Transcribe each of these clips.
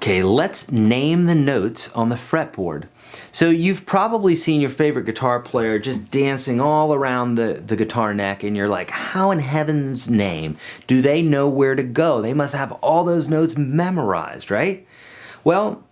Okay, let's name the notes on the fretboard. So you've probably seen your favorite guitar player just dancing all around the guitar neck, and you're like, how in heaven's name do they know where to go? They must have all those notes memorized, right? Well,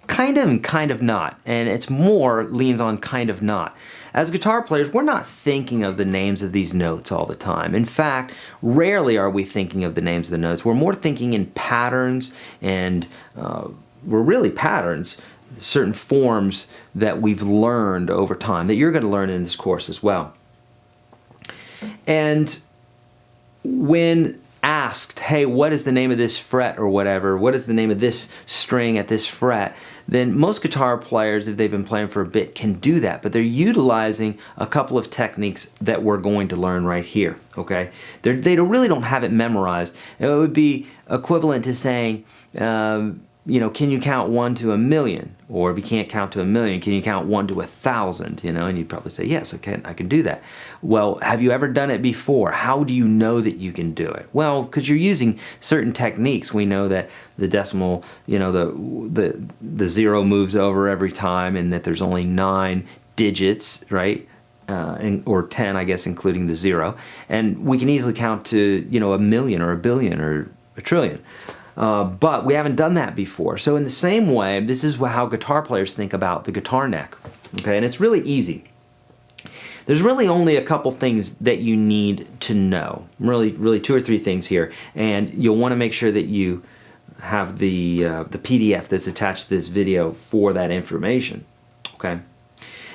kind of and kind of not, and it's more leans on kind of not. As guitar players, we're not thinking of the names of these notes all the time. In fact, rarely are we thinking of the names of the notes. We're more thinking in patterns, and we're really patterns, certain forms that we've learned over time, that you're going to learn in this course as well. And when asked, hey, what is the name of this fret or whatever, what is the name of this string at this fret, then most guitar players, if they've been playing for a bit, can do that, but they're utilizing a couple of techniques that we're going to learn right here, okay? They really don't have it memorized. It would be equivalent to saying, you know, can you count 1 to 1,000,000? Or if you can't count to 1,000,000, can you count 1 to 1,000? You know, and you'd probably say, yes, I can do that. Well, have you ever done it before? How do you know that you can do it? Well, because you're using certain techniques. We know that the decimal, you know, the zero moves over every time, and that there's only 9 digits, right? Or 10, I guess, including the zero. And we can easily count to, you know, 1,000,000 or 1,000,000,000 or 1,000,000,000,000. But we haven't done that before. So in the same way, this is how guitar players think about the guitar neck. Okay, and it's really easy. There's really only a couple things that you need to know. Really 2 or 3 things here. And you'll want to make sure that you have the PDF that's attached to this video for that information. Okay.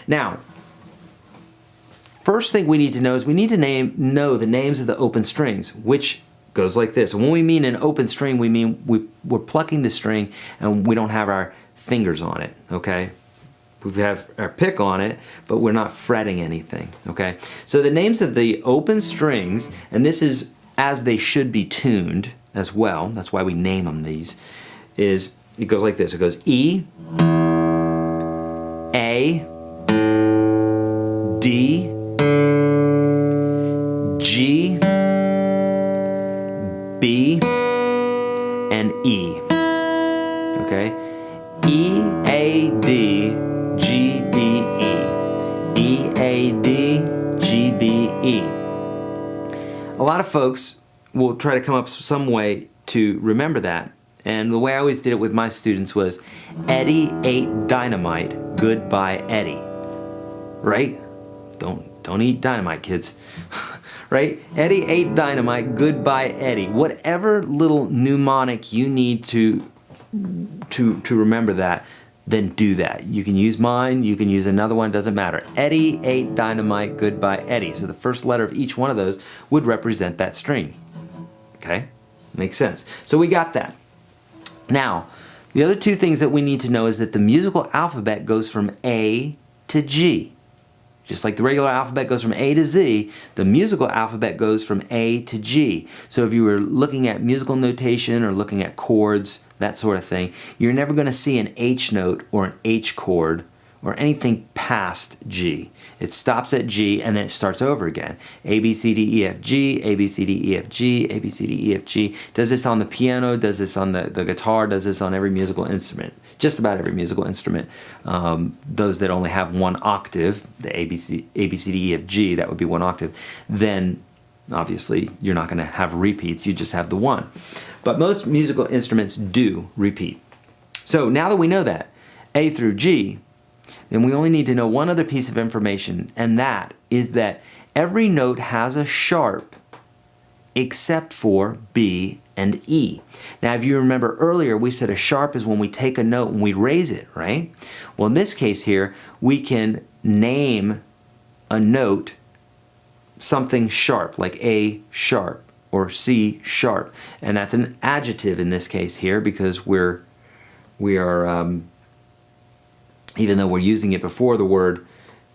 Now, first thing we need to know is we need to know the names of the open strings, which goes like this. And when we mean an open string, we mean we're plucking the string and we don't have our fingers on it, okay? We have our pick on it, but we're not fretting anything, okay? So the names of the open strings, and this is as they should be tuned as well, that's why we name them these, is it goes like this. It goes E, A, D, G, B, and E. Okay? E, A, D, G, B, E. E, A, D, G, B, E. A lot of folks will try to come up with some way to remember that. And the way I always did it with my students was, Eddie ate dynamite, goodbye Eddie. Right? Don't eat dynamite, kids. Right? Eddie ate dynamite, goodbye Eddie. Whatever little mnemonic you need to remember that, then do that. You can use mine, you can use another one, doesn't matter. Eddie ate dynamite, goodbye Eddie. So the first letter of each one of those would represent that string. Okay? Makes sense. So we got that. Now, the other 2 things that we need to know is that the musical alphabet goes from A to G. Just like the regular alphabet goes from A to Z, the musical alphabet goes from A to G. So if you were looking at musical notation or looking at chords, that sort of thing, you're never going to see an H note or an H chord or anything past G. It stops at G and then it starts over again. A, B, C, D, E, F, G, A, B, C, D, E, F, G, A, B, C, D, E, F, G. Does this on the piano, does this on the guitar, does this on every musical instrument. Just about every musical instrument. Those that only have 1 octave, the A, B, C, D, E, F, G, that would be 1 octave, then obviously you're not going to have repeats, you just have the 1. But most musical instruments do repeat. So now that we know that, A through G, then we only need to know one other piece of information, and that is that every note has a sharp except for B and E. Now, if you remember earlier, we said a sharp is when we take a note and we raise it, right? Well, in this case here, we can name a note something sharp, like A sharp or C sharp, and that's an adjective in this case here because we are even though we're using it before the word,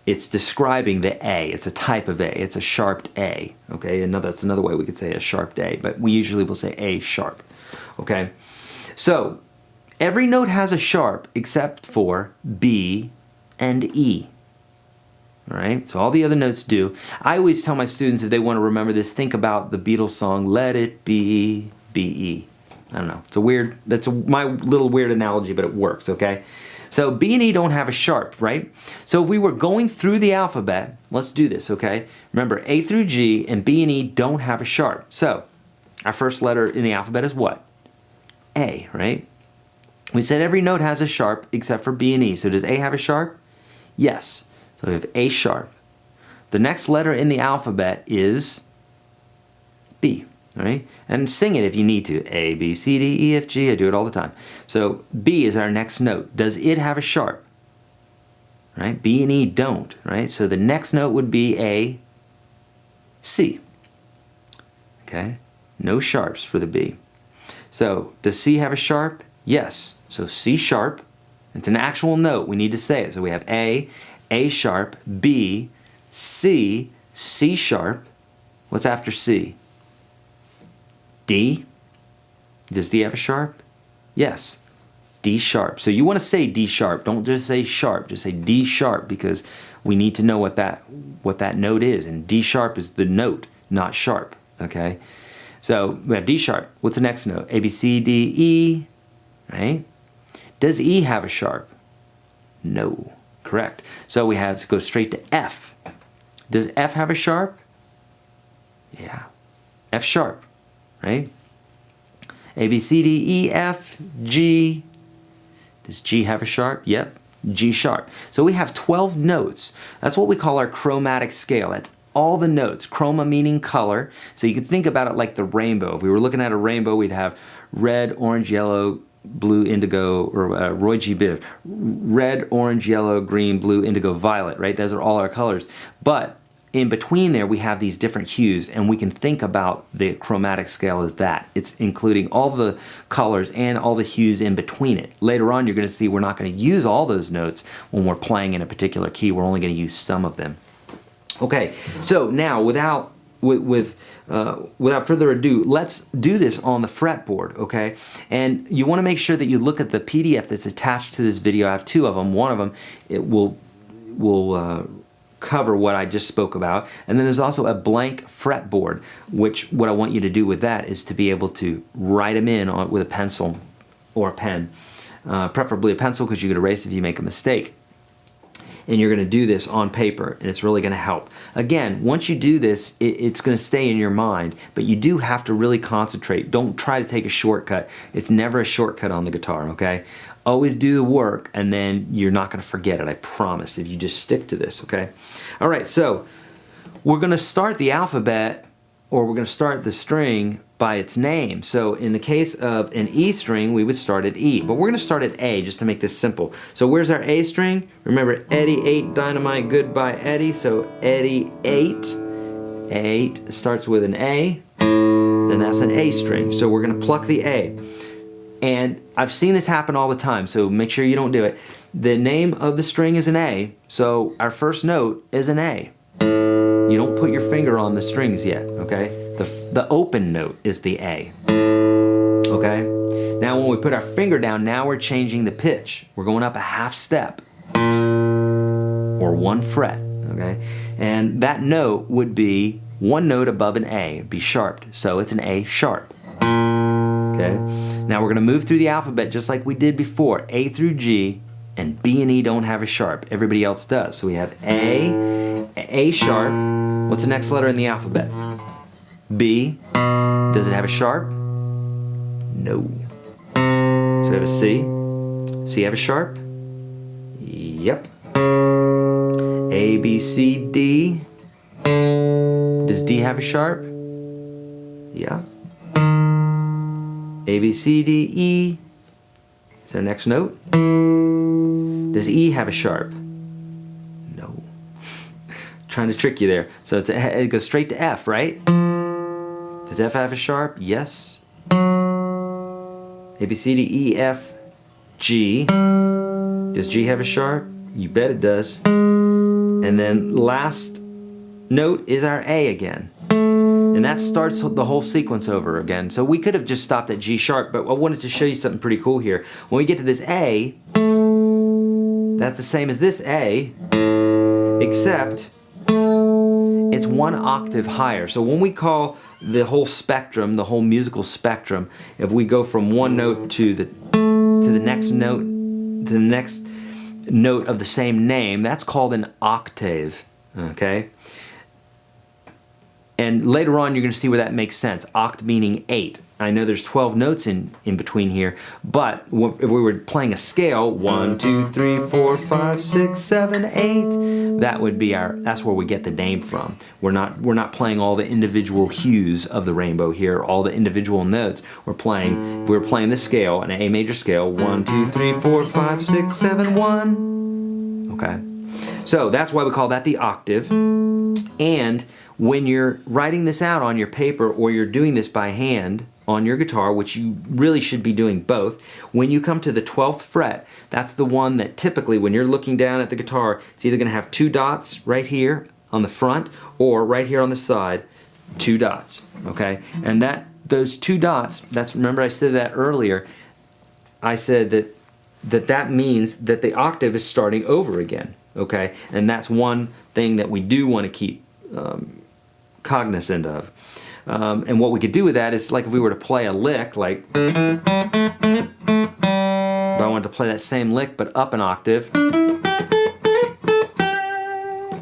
it's describing the A. It's a type of A. It's a sharped A. Okay, that's another way we could say a sharped A, but we usually will say A sharp. Okay, so every note has a sharp except for B and E. All right, so all the other notes do. I always tell my students if they want to remember this, think about the Beatles song, Let It Be, B-E. I don't know. It's a weird, my little weird analogy, but it works, okay? So B and E don't have a sharp, right? So if we were going through the alphabet, let's do this, okay? Remember, A through G and B and E don't have a sharp. So our first letter in the alphabet is what? A, right? We said every note has a sharp except for B and E. So does A have a sharp? Yes. So we have A sharp. The next letter in the alphabet is B, right? And sing it if you need to. A, B, C, D, E, F, G. I do it all the time. So B is our next note. Does it have a sharp? Right? B and E don't, right? So the next note would be a C. Okay? No sharps for the B. So does C have a sharp? Yes. So C sharp. It's an actual note. We need to say it. So we have A sharp, B, C, C sharp. What's after C? D. Does D have a sharp? Yes. D sharp. So you want to say D sharp. Don't just say sharp. Just say D sharp because we need to know what that note is. And D sharp is the note, not sharp. Okay? So we have D sharp. What's the next note? A, B, C, D, E. Right? Does E have a sharp? No. Correct. So we have to go straight to F. Does F have a sharp? Yeah. F sharp. Right? A, B, C, D, E, F, G. Does G have a sharp? Yep. G sharp. So we have 12 notes. That's what we call our chromatic scale. That's all the notes. Chroma meaning color. So you can think about it like the rainbow. If we were looking at a rainbow, we'd have red, orange, yellow, blue, indigo, or Roy G. Biv. Red, orange, yellow, green, blue, indigo, violet, right? Those are all our colors. But in between there, we have these different hues, and we can think about the chromatic scale as that. It's including all the colors and all the hues in between it. Later on, you're going to see we're not going to use all those notes when we're playing in a particular key. We're only going to use some of them. Okay, so now without further ado, let's do this on the fretboard, okay? And you want to make sure that you look at the PDF that's attached to this video. I have two of them. One of them, it will cover what I just spoke about. And then there's also a blank fretboard, which what I want you to do with that is to be able to write them in with a pencil or a pen. Preferably a pencil because you could erase if you make a mistake. And you're going to do this on paper, and it's really going to help. Again, once you do this, it's going to stay in your mind, but you do have to really concentrate. Don't try to take a shortcut. It's never a shortcut on the guitar, okay? Always do the work, and then you're not going to forget it, I promise, if you just stick to this, okay? All right, so we're going to start the alphabet, or we're going to start the string by its name. So in the case of an E string, we would start at E, but we're going to start at A just to make this simple. So where's our A string? Remember, Eddie ate dynamite, goodbye Eddie. So Eddie ate. 8 starts with an A, then that's an A string. So we're going to pluck the A. And I've seen this happen all the time, so make sure you don't do it. The name of the string is an A, so our first note is an A. You don't put your finger on the strings yet, okay? The open note is the A, okay? Now when we put our finger down, now we're changing the pitch. We're going up a half step, or 1 fret, okay? And that note would be 1 note above an A, be sharped, so it's an A sharp, okay? Now we're gonna move through the alphabet just like we did before, A through G, and B and E don't have a sharp. Everybody else does. So we have A sharp. What's the next letter in the alphabet? B. Does it have a sharp? No. So we have a C. C have a sharp? Yep. A, B, C, D. Does D have a sharp? Yeah. A, B, C, D, E. Is our next note? Does E have a sharp? No. Trying to trick you there. So it goes straight to F, right? Does F have a sharp? Yes. A, B, C, D, E, F, G. Does G have a sharp? You bet it does. And then last note is our A again. And that starts the whole sequence over again. So we could have just stopped at G sharp, but I wanted to show you something pretty cool here. When we get to this A, that's the same as this A, except it's one octave higher. So when we call the whole spectrum, the whole musical spectrum, if we go from one note to the next note, to the next note of the same name, that's called an octave, okay? And later on, you're going to see where that makes sense. Oct meaning 8. I know there's 12 notes in between here, but if we were playing a scale, 1, 2, 3, 4, 5, 6, 7, 8, that would be that's where we get the name from. We're not playing all the individual hues of the rainbow here, all the individual notes. We're playing, if we were playing this scale, an A major scale, 1, 2, 3, 4, 5, 6, 7, 1. Okay? So that's why we call that the octave. And when you're writing this out on your paper or you're doing this by hand on your guitar, which you really should be doing both, when you come to the 12th fret, that's the one that typically when you're looking down at the guitar, it's either going to have 2 dots right here on the front or right here on the side, 2 dots, okay? And those 2 dots, remember I said that earlier, I said that means that the octave is starting over again, okay? And that's one thing that we do want to keep cognizant of. And what we could do with that is like if we were to play a lick, like if I wanted to play that same lick but up an octave, I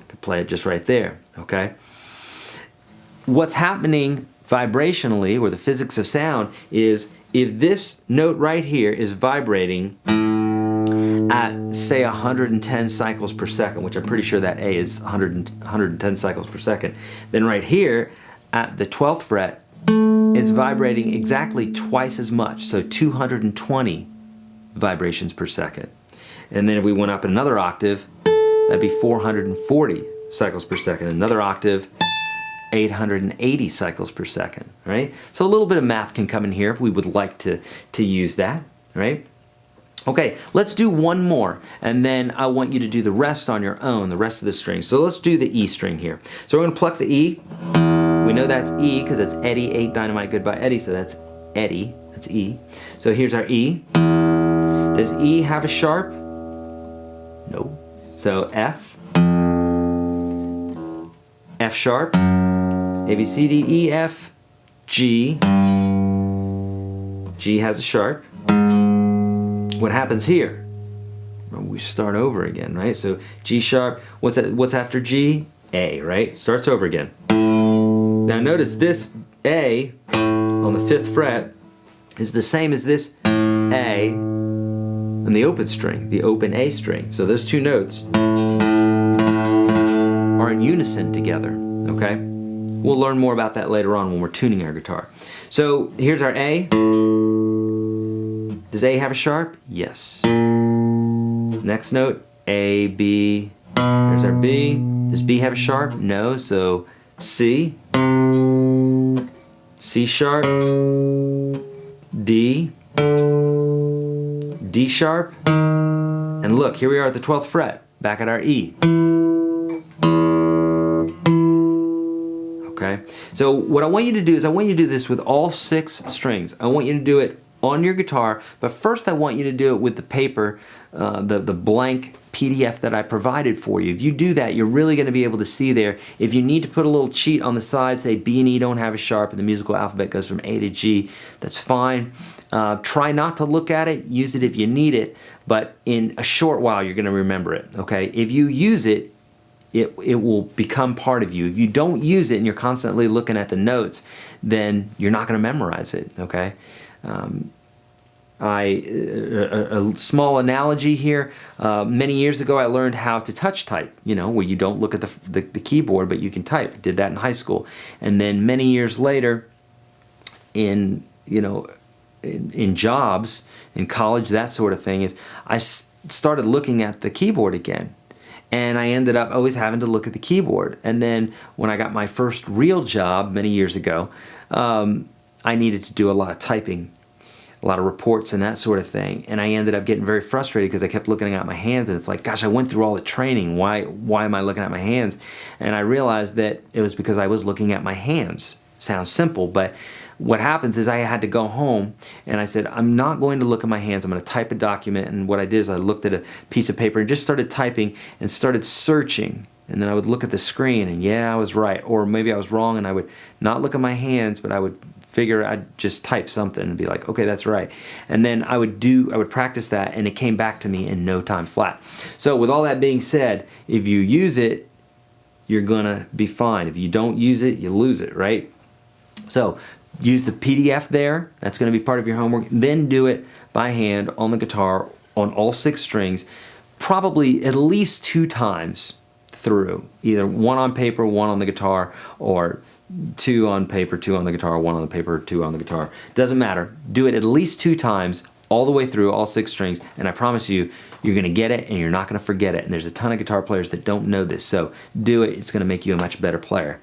could play it just right there, okay? What's happening vibrationally, or the physics of sound, is if this note right here is vibrating at, say, 110 cycles per second, which I'm pretty sure that A is 110 cycles per second, then right here at the 12th fret, it's vibrating exactly twice as much, so 220 vibrations per second. And then if we went up another octave, that'd be 440 cycles per second. Another octave, 880 cycles per second, right? So a little bit of math can come in here if we would like to use that, right? Okay, let's do one more, and then I want you to do the rest on your own, the rest of the strings. So let's do the E string here. So we're going to pluck the E. We know that's E because it's Eddie, 8 Dynamite, Goodbye Eddie, so that's Eddie, that's E. So here's our E. Does E have a sharp? No. So F, F sharp, A, B, C, D, E, F, G. G has a sharp. What happens here? Well, we start over again, right? So G sharp, what's after G? A, right? Starts over again. Now notice this A on the 5th fret is the same as this A on the open string, the open A string. So those 2 notes are in unison together, okay? We'll learn more about that later on when we're tuning our guitar. So here's our A. Does A have a sharp? Yes. Next note, A, B. Here's our B. Does B have a sharp? No, so C. C sharp. D. D sharp. And look, here we are at the 12th fret, back at our E. Okay? So what I want you to do is I want you to do this with all 6 strings. I want you to do it on your guitar, but first I want you to do it with the paper, the blank PDF that I provided for you. If you do that, you're really going to be able to see there. If you need to put a little cheat on the side, say B and E don't have a sharp and the musical alphabet goes from A to G, that's fine. Try not to look at it, use it if you need it, but in a short while you're going to remember it, okay? If you use it, it will become part of you. If you don't use it and you're constantly looking at the notes, then you're not going to memorize it, okay? A small analogy here. Many years ago I learned how to touch type, you know, where you don't look at the keyboard but you can type. I did that in high school. And then many years later in jobs, in college, that sort of thing, is I started looking at the keyboard again. And I ended up always having to look at the keyboard. And then when I got my first real job many years ago, I needed to do a lot of typing, a lot of reports and that sort of thing. And I ended up getting very frustrated because I kept looking at my hands and it's like, gosh, I went through all the training. Why am I looking at my hands? And I realized that it was because I was looking at my hands. Sounds simple, but what happens is I had to go home and I said, I'm not going to look at my hands. I'm going to type a document. And what I did is I looked at a piece of paper and just started typing and started searching and then I would look at the screen and yeah, I was right. Or maybe I was wrong and I would not look at my hands, but I would figure I'd just type something and be like, okay, that's right. And then I would practice that and it came back to me in no time flat. So with all that being said, if you use it, you're gonna be fine. If you don't use it, you lose it, right? So use the PDF there. That's gonna be part of your homework. Then do it by hand on the guitar on all 6 strings, probably at least 2 times through, either 1 on paper, 1 on the guitar, or 2 on paper, 2 on the guitar, 1 on the paper, 2 on the guitar. Doesn't matter. Do it at least 2 times all the way through all 6 strings, and I promise you, you're gonna get it and you're not gonna forget it. And there's a ton of guitar players that don't know this, so do it. It's gonna make you a much better player.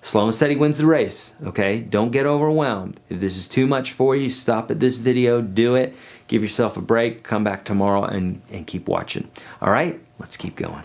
Slow and steady wins the race, okay? Don't get overwhelmed. If this is too much for you, stop at this video, do it, give yourself a break, come back tomorrow and keep watching. All right, let's keep going.